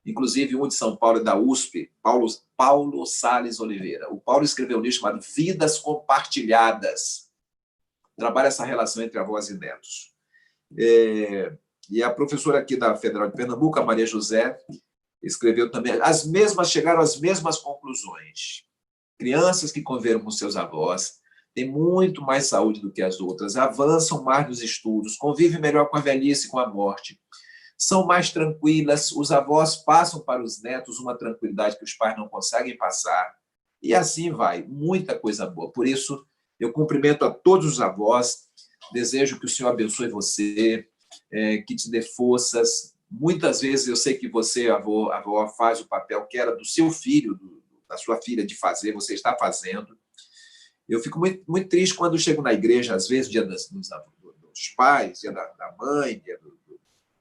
Inclusive, um de São Paulo, da USP, Paulo Salles Oliveira. O Paulo escreveu um livro chamado Vidas Compartilhadas. Trabalha essa relação entre avós e netos. E a professora aqui da Federal de Pernambuco, a Maria José, escreveu também. Chegaram às mesmas conclusões. Crianças que conviveram com seus avós têm muito mais saúde do que as outras, avançam mais nos estudos, convivem melhor com a velhice e com a morte, são mais tranquilas, os avós passam para os netos uma tranquilidade que os pais não conseguem passar. E assim vai, muita coisa boa. Por isso, eu cumprimento a todos os avós, desejo que o Senhor abençoe você, que te dê forças. Muitas vezes eu sei que você, avó, faz o papel que era do seu filho, da sua filha de fazer, você está fazendo. Eu fico muito, muito triste quando chego na igreja, às vezes, dia dos pais, dia da mãe, dia do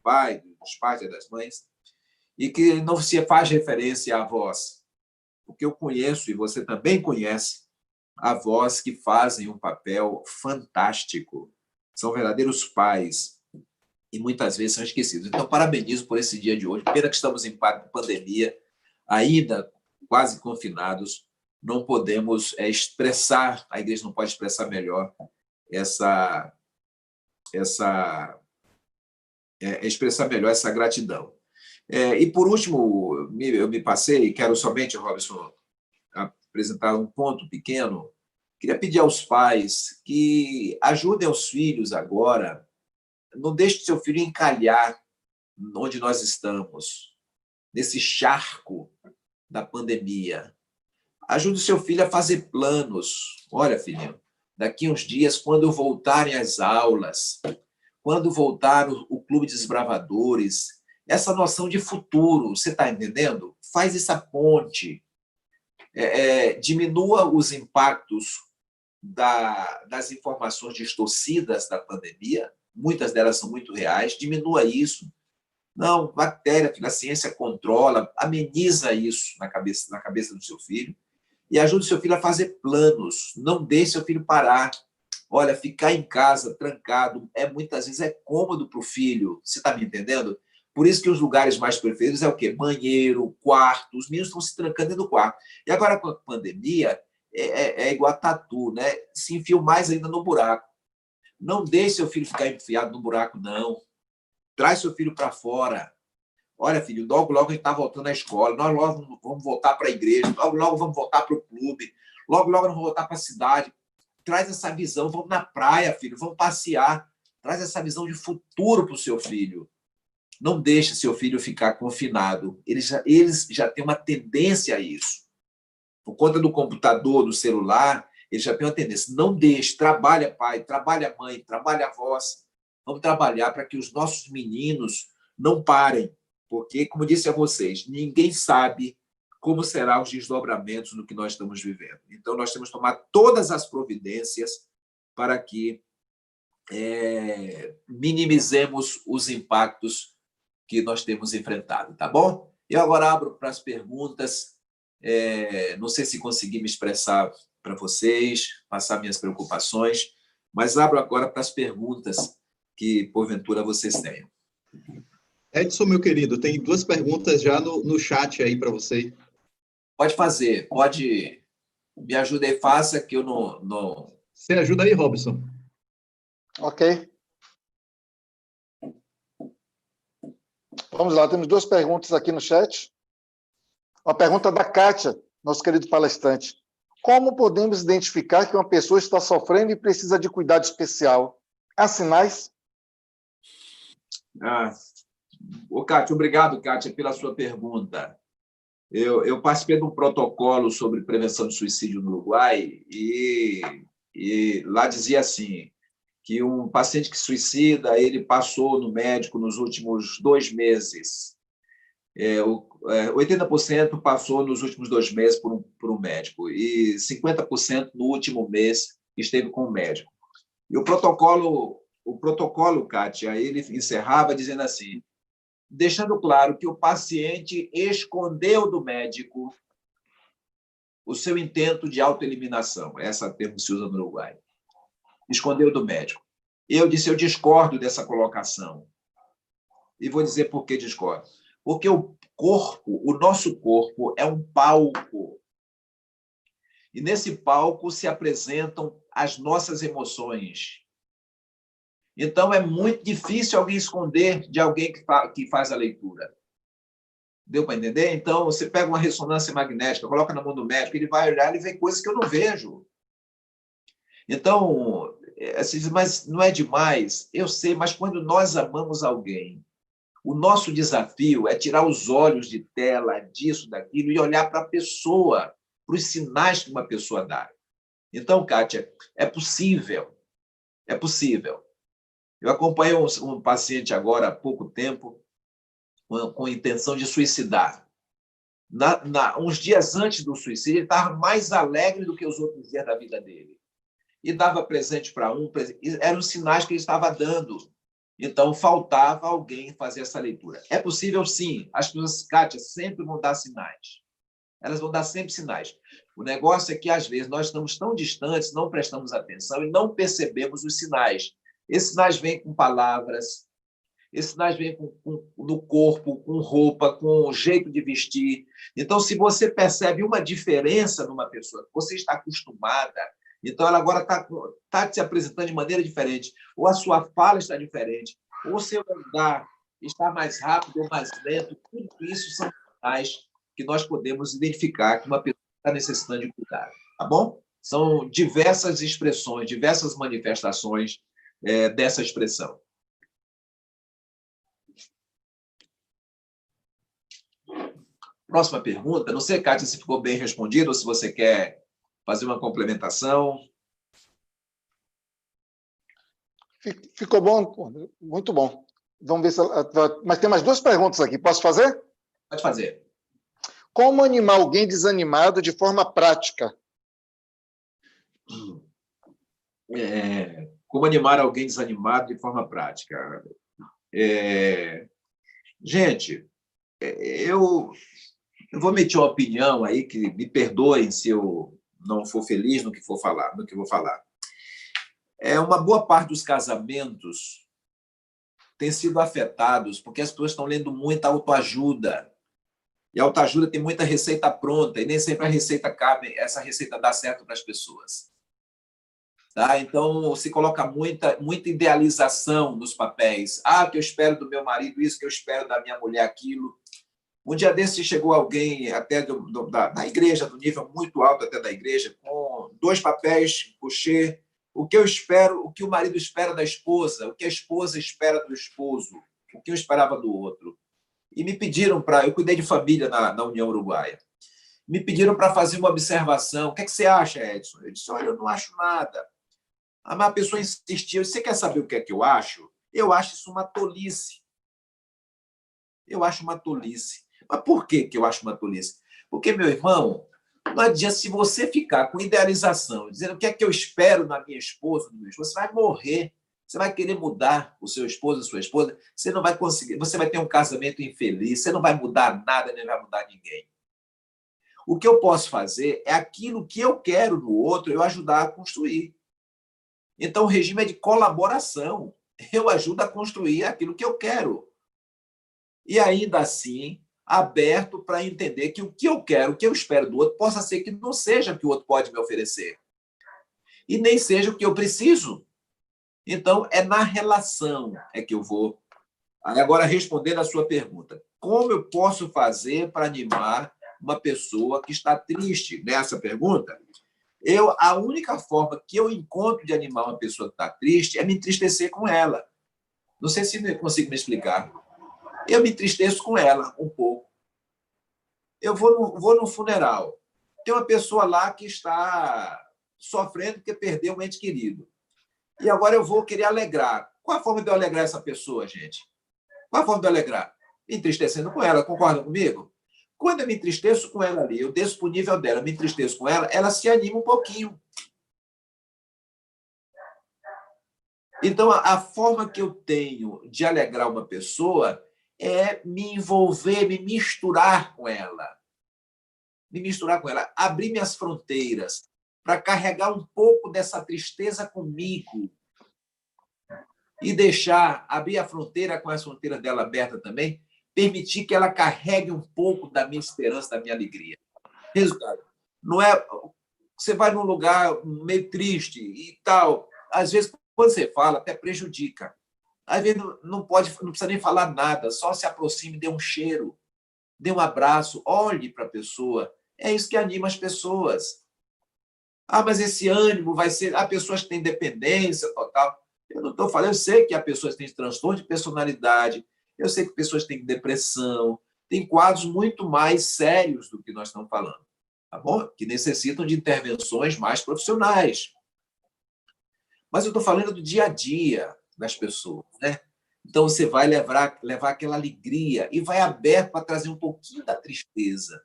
pai, dos pais, dia das mães, e que não se faz referência à avós. Porque eu conheço, e você também conhece, avós que fazem um papel fantástico. São verdadeiros pais e muitas vezes são esquecidos. Então, parabenizo por esse dia de hoje. Pena que estamos em pandemia, ainda quase confinados, não podemos expressar, a igreja não pode expressar melhor expressar melhor essa gratidão. E, por último, eu me passei, quero somente, Robson, apresentar um ponto pequeno. Queria pedir aos pais que ajudem os filhos agora, não deixe seu filho encalhar onde nós estamos, nesse charco da pandemia. Ajude o seu filho a fazer planos. Olha, filhinho, daqui a uns dias, quando voltarem às aulas, quando voltar o Clube de Desbravadores, essa noção de futuro, você está entendendo? Faz essa ponte. Diminua os impactos das informações distorcidas da pandemia, muitas delas são muito reais, diminua isso. Não, bactéria, a ciência controla, ameniza isso na cabeça do seu filho e ajude o seu filho a fazer planos. Não deixe seu filho parar. Olha, ficar em casa, trancado, muitas vezes é cômodo para o filho. Você está me entendendo? Por isso que os lugares mais preferidos é o quê? Banheiro, quarto. Os meninos estão se trancando dentro do quarto. E agora, com a pandemia, é igual a tatu, né? Se enfiam mais ainda no buraco. Não deixe seu filho ficar enfiado no buraco, não. Traz seu filho para fora. Olha, filho, logo, logo a gente está voltando à escola. Nós logo vamos voltar para a igreja. Logo, logo vamos voltar para o clube. Logo, logo vamos voltar para a cidade. Traz essa visão. Vamos na praia, filho. Vamos passear. Traz essa visão de futuro para o seu filho. Não deixe seu filho ficar confinado. Eles já têm uma tendência a isso. Por conta do computador, do celular, eles já têm uma tendência. Não deixe. Trabalha pai, trabalha mãe, trabalha avós. Vamos trabalhar para que os nossos meninos não parem. Porque, como disse a vocês, ninguém sabe como serão os desdobramentos do que nós estamos vivendo. Então, nós temos que tomar todas as providências para que minimizemos os impactos que nós temos enfrentado, tá bom? Eu agora abro para as perguntas. Não sei se consegui me expressar para vocês, passar minhas preocupações, mas abro agora para as perguntas que, porventura, vocês tenham. Edson, meu querido, tem 2 perguntas já no chat aí para você. Pode fazer, pode. Me ajuda aí, faça, que eu não... Você ajuda aí, Robson. Ok. Vamos lá, temos 2 perguntas aqui no chat. Uma pergunta da Kátia, nosso querido palestrante. Como podemos identificar que uma pessoa está sofrendo e precisa de cuidado especial? Há sinais? Kátia, obrigado, Kátia, pela sua pergunta. Eu participei de um protocolo sobre prevenção de suicídio no Uruguai e lá dizia assim, que um paciente que suicida, ele passou no médico nos últimos 2 meses. 80% passou nos últimos 2 meses por um médico e 50% no último mês esteve com o médico. E o protocolo, Kátia, ele encerrava dizendo assim, deixando claro que o paciente escondeu do médico o seu intento de autoeliminação. Esse termo que se usa no Uruguai. Escondeu do médico. Eu disse, eu discordo dessa colocação. E vou dizer por que discordo. Porque o nosso corpo é um palco. E nesse palco se apresentam as nossas emoções. Então, é muito difícil alguém esconder de alguém que faz a leitura. Deu para entender? Então, você pega uma ressonância magnética, coloca na mão do médico, ele vai olhar e vê coisas que eu não vejo. Então, você diz, mas não é demais? Eu sei, mas quando nós amamos alguém, o nosso desafio é tirar os olhos de tela, disso, daquilo, e olhar para a pessoa. para os sinais que uma pessoa dá. Então, Kátia, é possível. É possível. Eu acompanhei um paciente agora há pouco tempo com intenção de suicidar. Uns dias antes do suicídio, ele estava mais alegre do que os outros dias da vida dele. E dava presente para um, eram os sinais que ele estava dando. Então, faltava alguém fazer essa leitura. É possível, sim. As pessoas, Kátia, sempre vão dar sinais. Elas vão dar sempre sinais. O negócio é que, às vezes, nós estamos tão distantes, não prestamos atenção e não percebemos os sinais. Esses sinais vêm com palavras, esses sinais vêm no corpo, com roupa, com jeito de vestir. Então, se você percebe uma diferença numa pessoa, você está acostumada, então ela agora está se apresentando de maneira diferente, ou a sua fala está diferente, ou o seu andar está mais rápido ou mais lento, tudo isso são sinais que nós podemos identificar que uma pessoa está necessitando de cuidado, tá bom? São diversas expressões, diversas manifestações dessa expressão. Próxima pergunta. Não sei, Kátia, se ficou bem respondido ou se você quer fazer uma complementação. Ficou bom, muito bom. Vamos ver se mas tem mais duas perguntas aqui. Posso fazer? Pode fazer. Como animar alguém desanimado de forma prática? Como animar alguém desanimado de forma prática? Gente, eu vou emitir uma opinião aí que me perdoem se eu não for feliz no que vou falar. Uma boa parte dos casamentos tem sido afetados porque as pessoas estão lendo muita autoajuda. E a autoajuda tem muita receita pronta, e nem sempre a receita cabe, essa receita dá certo para as pessoas. Tá? Então, se coloca muita idealização nos papéis. Que eu espero do meu marido isso, que eu espero da minha mulher aquilo. Um dia desse chegou alguém até da igreja, do nível muito alto até da igreja, com 2 papéis, couchê, o que eu espero, o que o marido espera da esposa, o que a esposa espera do esposo, o que eu esperava do outro. E me pediram eu cuidei de família na União Uruguaia, me pediram para fazer uma observação. O que é que você acha, Edson? Eu disse, olha, eu não acho nada. Mas a pessoa insistiu, você quer saber o que é que eu acho? Eu acho isso uma tolice. Eu acho uma tolice. Mas por que eu acho uma tolice? Porque, meu irmão, não adianta se você ficar com idealização, dizendo o que é que eu espero na minha esposa, no meu esposo, você vai morrer. Você vai querer mudar o seu esposo, a sua esposa, você não vai conseguir, você vai ter um casamento infeliz, você não vai mudar nada, nem vai mudar ninguém. O que eu posso fazer é aquilo que eu quero no outro, eu ajudar a construir. Então, o regime é de colaboração. Eu ajudo a construir aquilo que eu quero. E ainda assim, aberto para entender que o que eu quero, o que eu espero do outro, possa ser que não seja o que o outro pode me oferecer. E nem seja o que eu preciso. Então, é na relação que eu vou. Agora, respondendo a sua pergunta, como eu posso fazer para animar uma pessoa que está triste? Nessa pergunta, a única forma que eu encontro de animar uma pessoa que está triste é me entristecer com ela. Não sei se eu consigo me explicar. Eu me entristeço com ela um pouco. Eu vou no funeral. Tem uma pessoa lá que está sofrendo porque perdeu um ente querido. E agora eu vou querer alegrar. Qual a forma de eu alegrar essa pessoa, gente? Qual a forma de eu alegrar? Me entristecendo com ela, concordam comigo? Quando eu me entristeço com ela ali, eu desço para o nível dela, me entristeço com ela, ela se anima um pouquinho. Então, a forma que eu tenho de alegrar uma pessoa é me envolver, me misturar com ela. Me misturar com ela, abrir minhas fronteiras para carregar um pouco dessa tristeza comigo e deixar, abrir a fronteira com as fronteiras dela aberta também, permitir que ela carregue um pouco da minha esperança, da minha alegria. Resultado, não é... Você vai num lugar meio triste e tal, às vezes, quando você fala, até prejudica. Às vezes, não precisa nem falar nada, só se aproxime, dê um cheiro, dê um abraço, olhe para a pessoa. É isso que anima as pessoas. Mas esse ânimo vai ser... Há pessoas que têm dependência total. Eu não estou falando, eu sei que há pessoas que têm transtorno de personalidade, eu sei que pessoas têm depressão, tem quadros muito mais sérios do que nós estamos falando. tá bom? Que necessitam de intervenções mais profissionais. Mas eu estou falando do dia a dia das pessoas, né? Então, você vai levar aquela alegria e vai aberto para trazer um pouquinho da tristeza.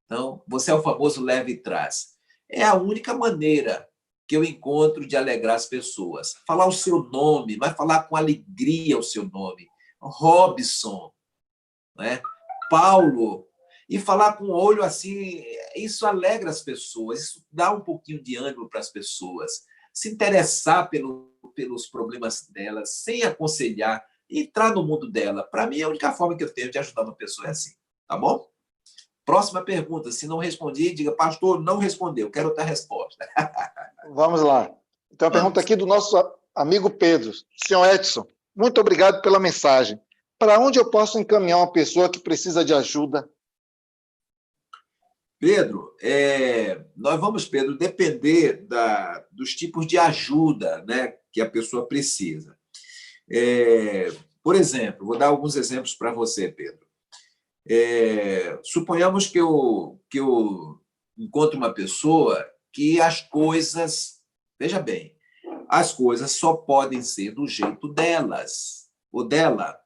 Então, você é o famoso leve e traz. É a única maneira que eu encontro de alegrar as pessoas. Falar o seu nome, mas falar com alegria o seu nome. Robson, né? Paulo. E falar com o olho assim, isso alegra as pessoas, isso dá um pouquinho de ânimo para as pessoas. Se interessar pelos problemas delas, sem aconselhar, entrar no mundo dela. Para mim, a única forma que eu tenho de ajudar uma pessoa é assim, tá bom? Próxima pergunta. Se não respondi, diga, pastor, não respondeu, quero outra resposta. Vamos lá. Então, a pergunta aqui do nosso amigo Pedro. Senhor Edson, muito obrigado pela mensagem. Para onde eu posso encaminhar uma pessoa que precisa de ajuda? Pedro, nós vamos, Pedro, depender dos tipos de ajuda, né, que a pessoa precisa. Por exemplo, vou dar alguns exemplos para você, Pedro. Suponhamos que eu encontro uma pessoa que as coisas, veja bem, as coisas só podem ser do jeito delas, ou dela.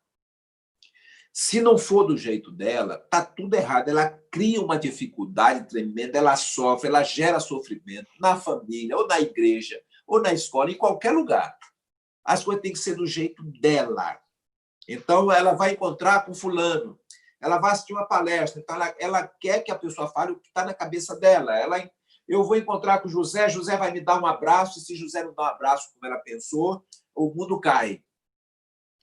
Se não for do jeito dela, está tudo errado. Ela cria uma dificuldade tremenda, ela sofre, ela gera sofrimento na família, ou na igreja, ou na escola, em qualquer lugar. As coisas têm que ser do jeito dela. Então, ela vai encontrar com fulano, ela vai assistir uma palestra, então ela quer que a pessoa fale o que está na cabeça dela. Eu vou encontrar com José, José vai me dar um abraço, e se José não dá um abraço como ela pensou, o mundo cai.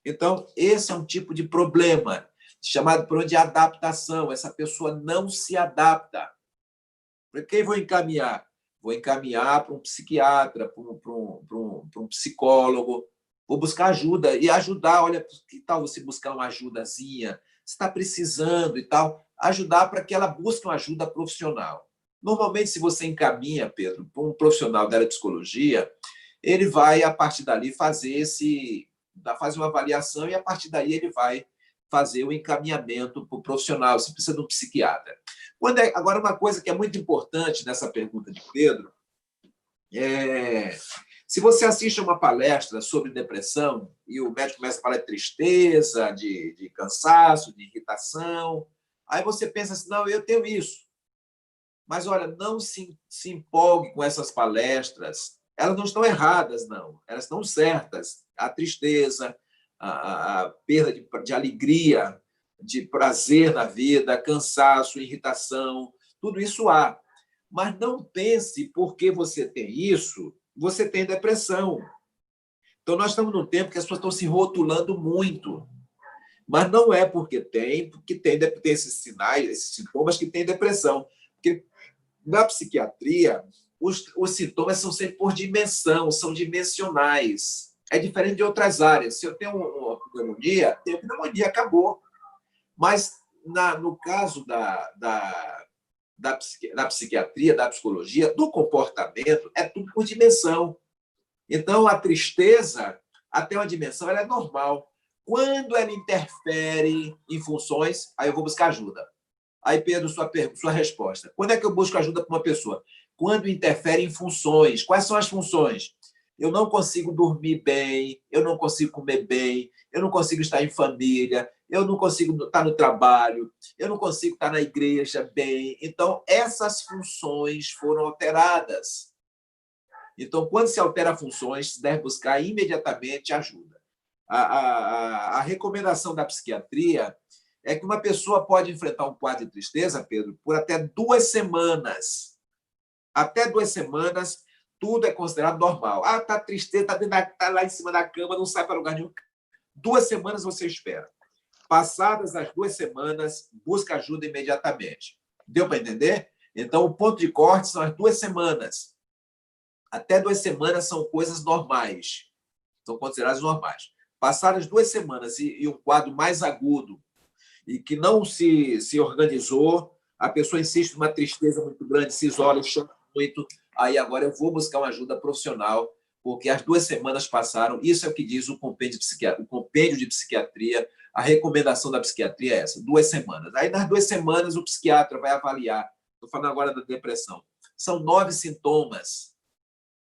Então, esse é um tipo de problema, chamado problema de adaptação. Essa pessoa não se adapta. Para quem vou encaminhar? Vou encaminhar para um psiquiatra, para um psicólogo. Vou buscar ajuda e ajudar. Olha, que tal você buscar uma ajudazinha? Você está precisando e tal. Ajudar para que ela busque uma ajuda profissional. Normalmente, se você encaminha, Pedro, para um profissional da área de psicologia, ele vai, a partir dali, fazer uma avaliação e, a partir daí, ele vai fazer o encaminhamento para o profissional. Você precisa de um psiquiatra. Agora, uma coisa que é muito importante nessa pergunta de Pedro se você assiste a uma palestra sobre depressão e o médico começa a falar de tristeza, de cansaço, de irritação, aí você pensa assim, não, eu tenho isso. Mas, olha, não se empolgue com essas palestras. Elas não estão erradas, não. Elas estão certas. A tristeza, a perda de alegria, de prazer na vida, cansaço, irritação, tudo isso há. Mas não pense, porque você tem isso, você tem depressão. Então, nós estamos num tempo que as pessoas estão se rotulando muito. Mas não é porque tem esses sinais, esses sintomas que tem depressão. Porque na psiquiatria, os sintomas são sempre por dimensão, são dimensionais. É diferente de outras áreas. Se eu tenho uma pneumonia, tenho pneumonia, acabou. Mas, no caso da psiquiatria, da psicologia, do comportamento, é tudo por dimensão. Então, a tristeza, até uma dimensão, ela é normal. Quando ela interfere em funções, aí eu vou buscar ajuda. Aí, Pedro, sua resposta. Quando é que eu busco ajuda para uma pessoa? Quando interfere em funções. Quais são as funções? Eu não consigo dormir bem, eu não consigo comer bem, eu não consigo estar em família, eu não consigo estar no trabalho, eu não consigo estar na igreja bem. Então, essas funções foram alteradas. Então, quando se altera funções, se deve buscar imediatamente ajuda. A recomendação da psiquiatria é que uma pessoa pode enfrentar um quadro de tristeza, Pedro, por até 2 semanas. Até 2 semanas, tudo é considerado normal. Ah, está tristeza, está lá em cima da cama, não sai para lugar nenhum. 2 semanas você espera. Passadas as 2 semanas, busca ajuda imediatamente. Deu para entender? Então, o ponto de corte são as 2 semanas. Até 2 semanas são coisas normais. São consideradas normais. Passadas 2 semanas e um quadro mais agudo e que não se organizou, a pessoa insiste numa tristeza muito grande, se isola, chora muito, aí agora eu vou buscar uma ajuda profissional, porque as 2 semanas passaram, isso é o que diz o compêndio de psiquiatria, a recomendação da psiquiatria é essa, 2 semanas. Aí nas 2 semanas o psiquiatra vai avaliar Estou falando agora da depressão. São 9 sintomas.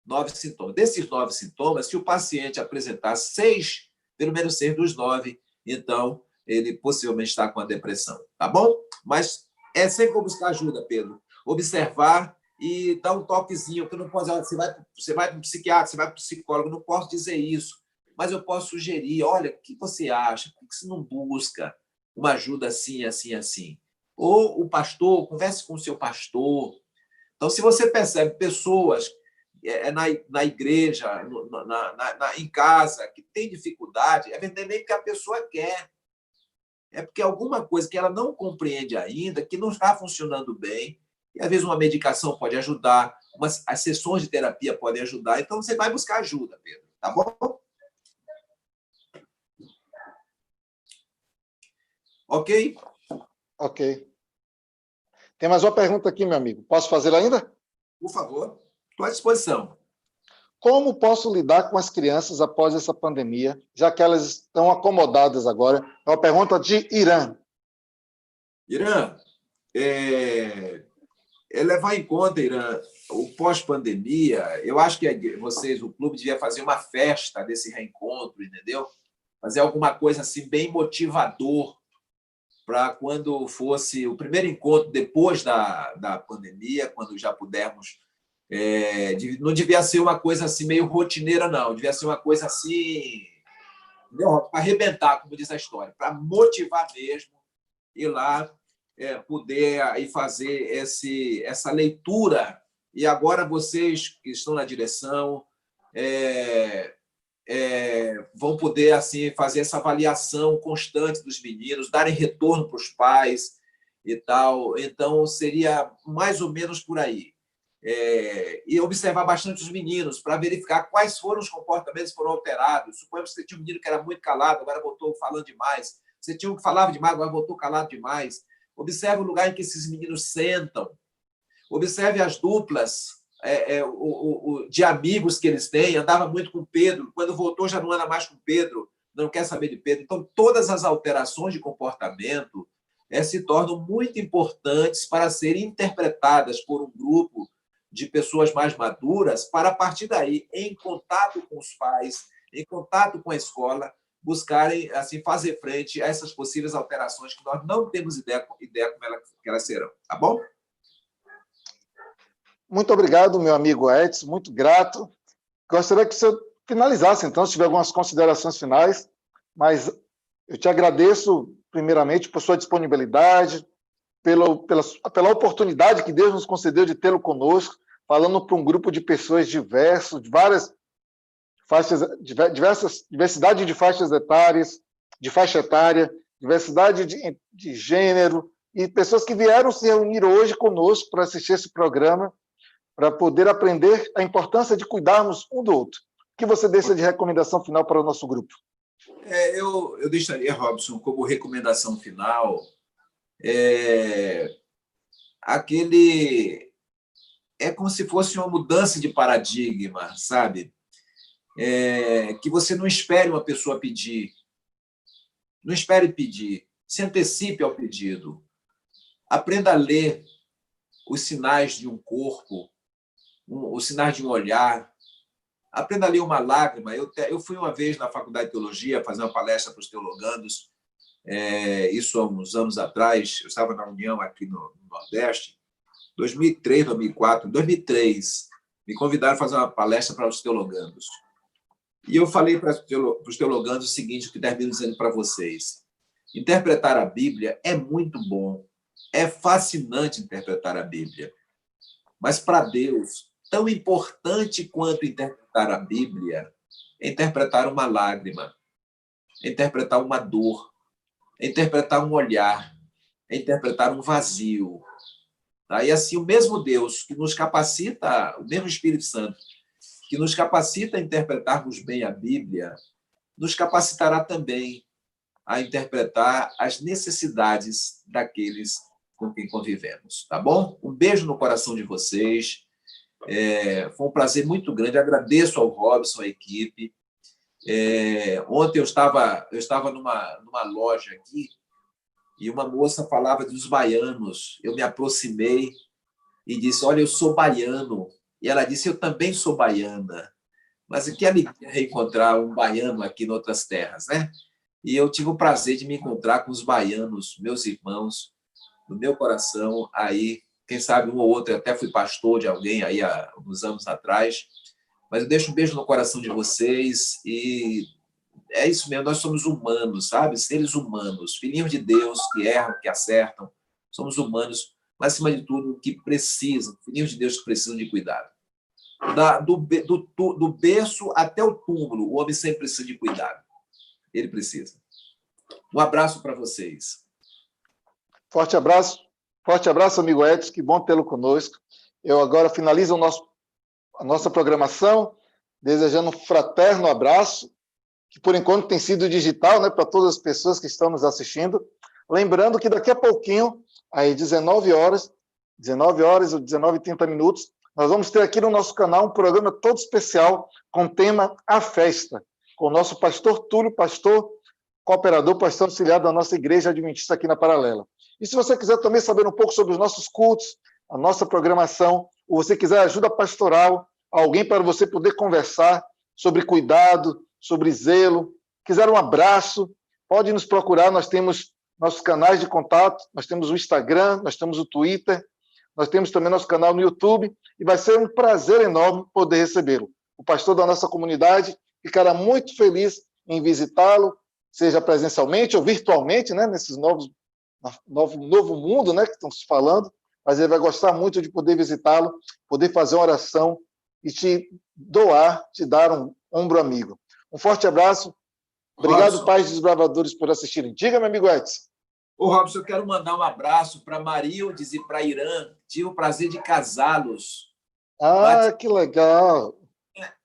9 sintomas. Desses 9 sintomas, se o paciente apresentar 6, pelo menos 6 dos 9, então ele possivelmente está com a depressão. Tá bom? Mas é sempre bom buscar ajuda, Pedro. Observar e dar um toquezinho, que não pode dizer, você vai para um psiquiatra, você vai para um psicólogo, não posso dizer isso, mas eu posso sugerir, olha, o que você acha? Por que você não busca uma ajuda assim, assim, assim? Ou o pastor, converse com o seu pastor. Então, se você percebe pessoas na igreja, em casa, que tem dificuldade, é nem porque a pessoa quer, é porque alguma coisa que ela não compreende ainda, que não está funcionando bem, e às vezes uma medicação pode ajudar, as sessões de terapia podem ajudar, então você vai buscar ajuda, Pedro, tá bom? Ok? Ok. Tem mais uma pergunta aqui, meu amigo. Posso fazer ainda? Por favor, estou à disposição. Como posso lidar com as crianças após essa pandemia, já que elas estão acomodadas agora? É uma pergunta de Irã. Irã, levar em conta, Irã, o pós-pandemia, eu acho que vocês, o clube, devia fazer uma festa desse reencontro, entendeu? Fazer alguma coisa assim bem motivador para quando fosse o primeiro encontro depois da pandemia, quando já pudermos. Não devia ser uma coisa assim meio rotineira, não. Devia ser uma coisa assim, para arrebentar, como diz a história, para motivar mesmo, ir lá, poder aí fazer essa leitura. E agora vocês que estão na direção vão poder assim fazer essa avaliação constante dos meninos, darem retorno para os pais e tal. Então, seria mais ou menos por aí. E observar bastante os meninos para verificar quais foram os comportamentos que foram alterados. Suponhamos que você tinha um menino que era muito calado, agora voltou falando demais. Você tinha um que falava demais, agora voltou calado demais. Observe o lugar em que esses meninos sentam. Observe as duplas de amigos que eles têm. Andava muito com o Pedro. Quando voltou, já não anda mais com o Pedro. Não quer saber de Pedro. Então, todas as alterações de comportamento se tornam muito importantes para serem interpretadas por um grupo de pessoas mais maduras, para, a partir daí, em contato com os pais, em contato com a escola, buscarem assim, fazer frente a essas possíveis alterações que nós não temos ideia como elas serão. Tá bom? Muito obrigado, meu amigo Edson, muito grato. Gostaria que você finalizasse, então, se tiver algumas considerações finais, mas eu te agradeço, primeiramente, por sua disponibilidade, pela oportunidade que Deus nos concedeu de tê-lo conosco, falando para um grupo de pessoas diversos, de várias faixas, diversidade de faixas etárias, de faixa etária, diversidade de gênero, e pessoas que vieram se reunir hoje conosco para assistir esse programa, para poder aprender a importância de cuidarmos um do outro. O que você deixa de recomendação final para o nosso grupo? Eu deixaria, Robson, como recomendação final, é como se fosse uma mudança de paradigma, sabe? Que você não espere uma pessoa pedir. Não espere pedir. Se antecipe ao pedido. Aprenda a ler os sinais de um corpo, os sinais de um olhar. Aprenda a ler uma lágrima. Eu fui uma vez na Faculdade de Teologia fazer uma palestra para os teologandos, isso há uns anos atrás. Eu estava na União aqui no Nordeste, 2003, 2004, 2003. Me convidaram a fazer uma palestra para os teologandos. E eu falei para os teologandos o seguinte, que termino dizendo para vocês. Interpretar a Bíblia é muito bom. É fascinante interpretar a Bíblia. Mas, para Deus, tão importante quanto interpretar a Bíblia é interpretar uma lágrima, é interpretar uma dor, é interpretar um olhar, é interpretar um vazio. E assim, o mesmo Deus que nos capacita, o mesmo Espírito Santo, que nos capacita a interpretarmos bem a Bíblia, nos capacitará também a interpretar as necessidades daqueles com quem convivemos, tá bom? Um beijo no coração de vocês. Foi um prazer muito grande. Agradeço ao Robson, à equipe. Ontem eu estava numa loja aqui e uma moça falava dos baianos. Eu me aproximei e disse, olha, eu sou baiano. E ela disse, eu também sou baiana. Mas que alegria reencontrar um baiano aqui em outras terras, né? E eu tive o prazer de me encontrar com os baianos, meus irmãos, no meu coração, aí, quem sabe um ou outro, eu até fui pastor de alguém aí há uns anos atrás, mas eu deixo um beijo no coração de vocês e é isso mesmo, nós somos humanos, sabe? Seres humanos, filhinhos de Deus que erram, que acertam, somos humanos, mas acima de tudo, que precisam, filhinhos de Deus que precisam de cuidado. Do berço até o túmulo, o homem sempre precisa de cuidado. Ele precisa. Um abraço para vocês. Forte abraço, amigo Edson, que bom tê-lo conosco. Eu agora finalizo a nossa programação, desejando um fraterno abraço, que por enquanto tem sido digital, né, para todas as pessoas que estão nos assistindo. Lembrando que daqui a pouquinho, às 19 horas ou 19h30, nós vamos ter aqui no nosso canal um programa todo especial com o tema A Festa, com o nosso pastor Túlio, pastor cooperador, pastor auxiliar da nossa igreja adventista aqui na Paralela. E se você quiser também saber um pouco sobre os nossos cultos, a nossa programação, ou você quiser ajuda pastoral, alguém para você poder conversar sobre cuidado, sobre zelo, quiser um abraço, pode nos procurar, nós temos nossos canais de contato, nós temos o Instagram, nós temos o Twitter, nós temos também nosso canal no YouTube, e vai ser um prazer enorme poder recebê-lo. O pastor da nossa comunidade ficará muito feliz em visitá-lo, seja presencialmente ou virtualmente, né, nesses novo mundo, né, que estão se falando, mas ele vai gostar muito de poder visitá-lo, poder fazer uma oração e te dar um ombro amigo. Um forte abraço. Obrigado, Robson. pais desbravadores, por assistirem. Diga, meu amigo Edson. Ô, Robson, eu quero mandar um abraço para Marildes e para Irã. Tive o prazer de casá-los. Que legal.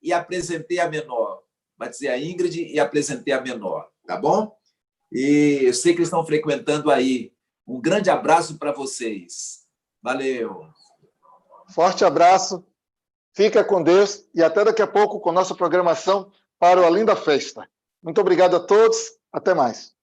E apresentei a menor. Batizei a Ingrid e apresentei a menor, tá bom? E eu sei que eles estão frequentando aí. Um grande abraço para vocês. Valeu. Forte abraço. Fica com Deus e até daqui a pouco com nossa programação para o Além da Festa. Muito obrigado a todos. Até mais.